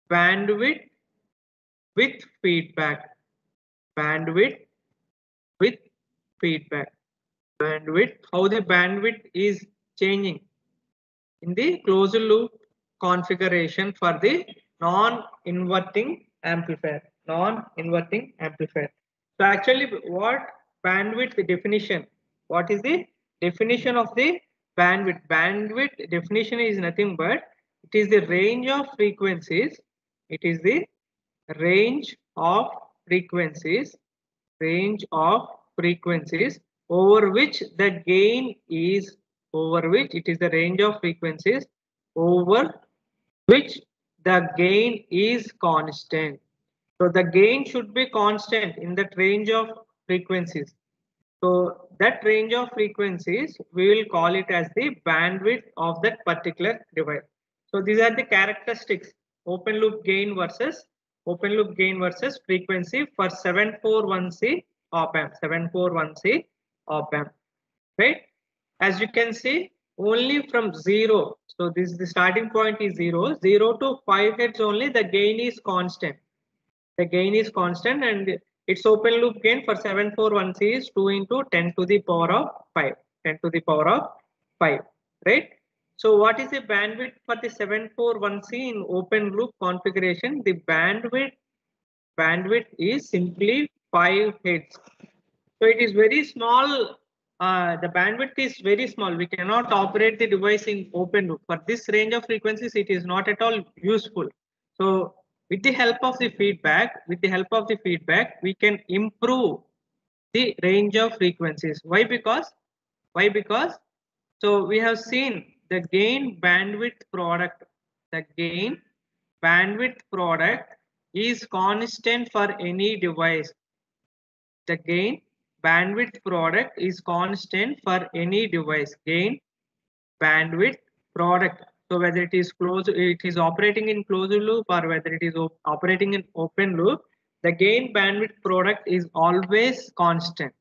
bandwidth with feedback. Bandwidth with feedback. Bandwidth, how the bandwidth is changing in the closed loop configuration for the non-inverting amplifier. Non-inverting amplifier. So actually, what bandwidth definition? What is the definition of the bandwidth? Bandwidth definition is nothing but it is the range of frequencies. It is the range of frequencies. Range of frequencies over which the gain is over which it is the range of frequencies over which the gain is constant. So the gain should be constant in that range of frequencies. So that range of frequencies, we will call it as the bandwidth of that particular device. So these are the characteristics, open loop gain versus frequency for 741C op amp, 741C op amp, right? As you can see, only from 0, so this the starting point is 0 to 5 hertz only the gain is constant. The gain is constant and its open loop gain for 741C is 2 into 10 to the power of 5. 10 to the power of 5, right? So what is the bandwidth for the 741C in open loop configuration? The bandwidth is simply 5 hertz. So it is very small. The bandwidth is very small. We cannot operate the device in open loop. For this range of frequencies, it is not at all useful. So with the help of the feedback, we can improve the range of frequencies. Why? Because so we have seen the gain bandwidth product. The gain bandwidth product is constant for any device. The gain bandwidth product is constant for any device. Gain bandwidth product. So whether it is operating in closed loop or whether it is operating in open loop, the gain bandwidth product is always constant.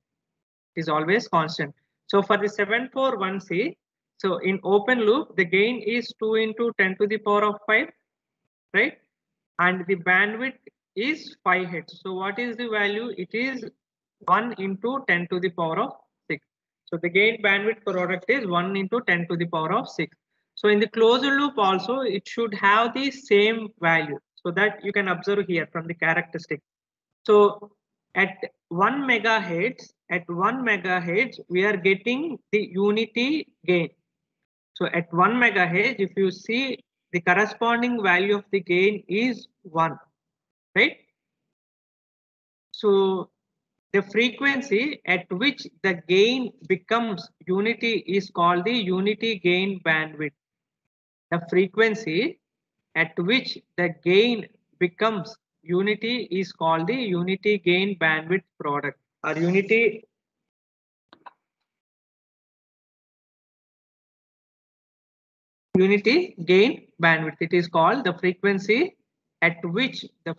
Is always constant. So for the 741C, so in open loop, the gain is 2 into 10 to the power of 5, right? And the bandwidth is 5 hertz. So what is the value? It is 1 into 10 to the power of 6. So the gain bandwidth product is 1 into 10 to the power of 6. So in the closed loop also, it should have the same value. So that you can observe here from the characteristic. So at 1 megahertz, we are getting the unity gain. So at 1 megahertz, if you see the corresponding value of the gain is 1, right? So the frequency at which the gain becomes unity is called the unity gain bandwidth. The frequency at which the gain becomes unity is called the unity gain bandwidth product or unity gain bandwidth. It is called the frequency at which the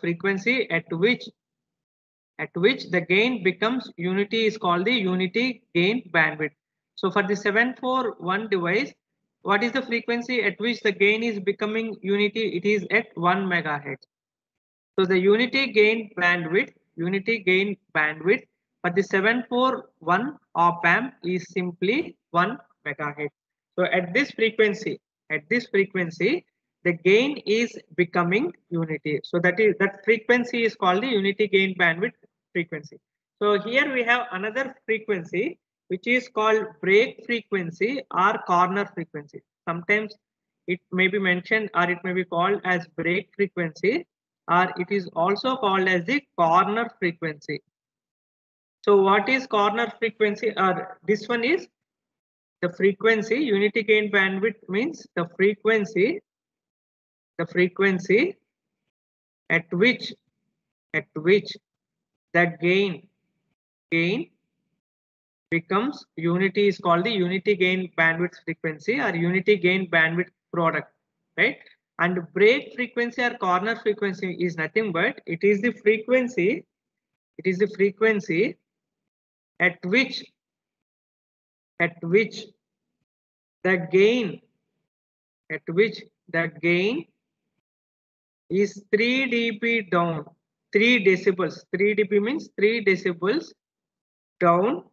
gain becomes unity is called the unity gain bandwidth. So for the 741 device, what is the frequency at which the gain is becoming unity? It is at 1 megahertz. So the unity gain bandwidth for the 741 op amp is simply 1 megahertz. So at this frequency, the gain is becoming unity. So that frequency is called the unity gain bandwidth frequency. So here we have another frequency which is called break frequency or corner frequency. Sometimes it may be mentioned or it may be called as break frequency, or it is also called as the corner frequency. So what is corner frequency? Or this one is the frequency. Unity gain bandwidth means the frequency at which the gain becomes unity is called the unity gain bandwidth frequency or unity gain bandwidth product, right? And break frequency or corner frequency is nothing but it is the frequency at which the gain is 3 dB down, 3 decibels. 3 dB means 3 decibels down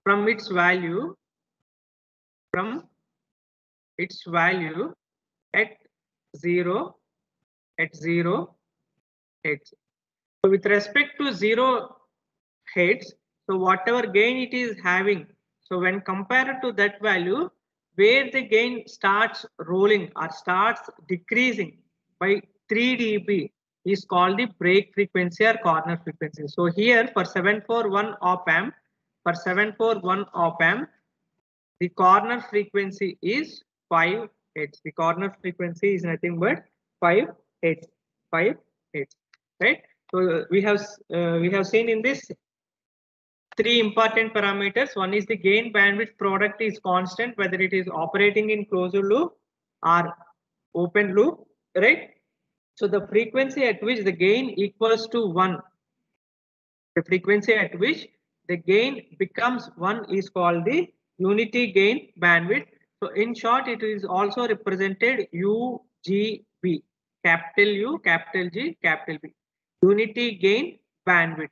from its value, at 0 hertz. So with respect to 0 hertz, so whatever gain it is having, so when compared to that value, where the gain starts rolling or starts decreasing by 3 dB is called the break frequency or corner frequency. So here for 741 op amp, the corner frequency is 5 hertz. The corner frequency is nothing but 5 hertz. 5 hertz, right? So we have seen in this three important parameters. One is the gain bandwidth product is constant, whether it is operating in closed loop or open loop, right? So the frequency at which the gain equals to 1, the frequency at which the gain becomes 1 is called the unity gain bandwidth. So in short, it is also represented UGB, capital U, capital G, capital B. Unity gain bandwidth,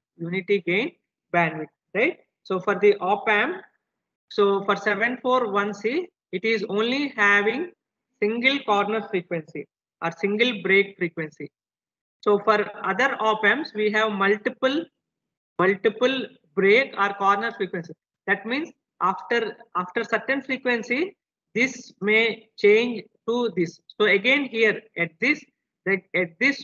right? So for the op amp, so for 741C, it is only having single corner frequency or single break frequency. So for other op amps, we have multiple break or corner frequency. That means after certain frequency, this may change to this. So again here at this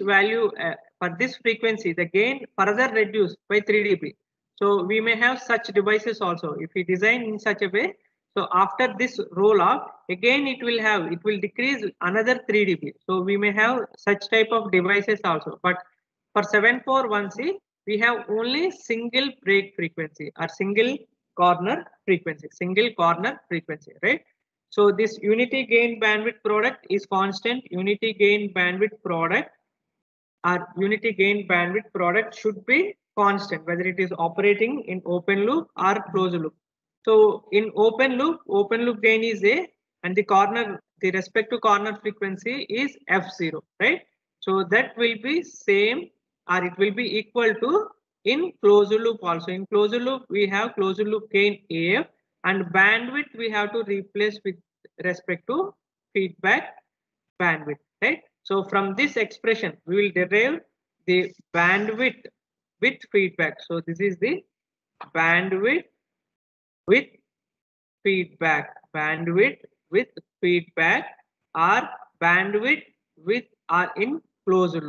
value for this frequency, the gain further reduced by 3 dB. So we may have such devices also if we design in such a way. So after this roll off, again it will decrease another 3 dB. So we may have such type of devices also. But for 741C, we have only single break frequency or single corner frequency, right? So this unity gain bandwidth product is constant. Unity gain bandwidth product should be constant, whether it is operating in open loop or closed loop. So in open loop gain is A, and the respective corner frequency is F0, right? So that will be same or it will be equal to in closed loop also. In closed loop, we have closed loop gain AF, and bandwidth we have to replace with respect to feedback bandwidth, right? So from this expression, we will derive the bandwidth with feedback. So this is the bandwidth with feedback, or bandwidth with in closed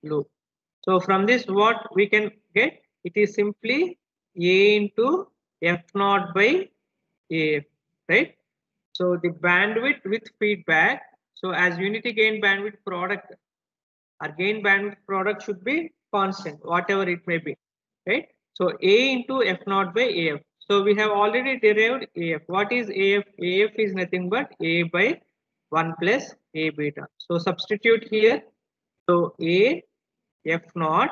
loop. So from this, what we can get? It is simply A into F0 by AF, right? So the bandwidth with feedback. So as unity gain bandwidth product, our gain bandwidth product should be constant, whatever it may be, right? So A into F0 by AF. So we have already derived AF. What is AF? AF is nothing but A by 1 plus A beta. So substitute here. So A F0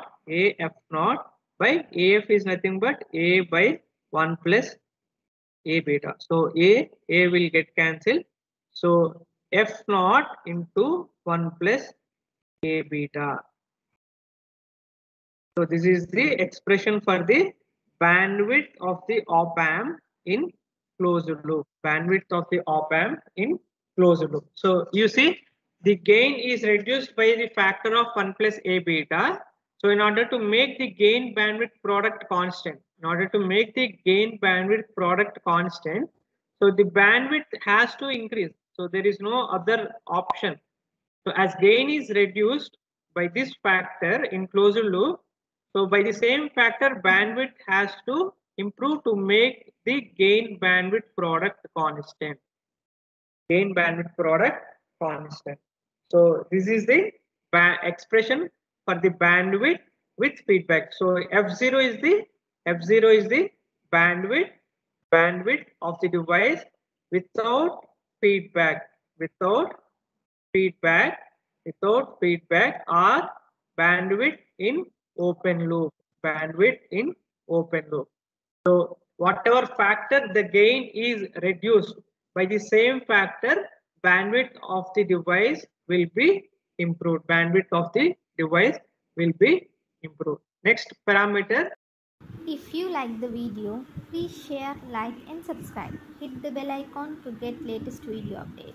by AF is nothing but A by 1 plus A beta. So A will get cancelled. So F0 into 1 plus A beta. So this is the expression for the bandwidth of the op amp in closed loop. Bandwidth of the op amp in closed loop. So you see the gain is reduced by the factor of 1 plus A beta. So in order to make the gain bandwidth product constant, so the bandwidth has to increase. So there is no other option. So as gain is reduced by this factor in closed loop, so by the same factor, bandwidth has to improve to make the gain bandwidth product constant. So this is the expression for the bandwidth with feedback. So F0 is the bandwidth of the device without feedback, or bandwidth in open loop. So whatever factor the gain is reduced, by the same factor bandwidth of the device will be improved. Bandwidth of the device will be improved. Next parameter. If you like the video, please share, like and subscribe. Hit the bell icon to get latest video updates.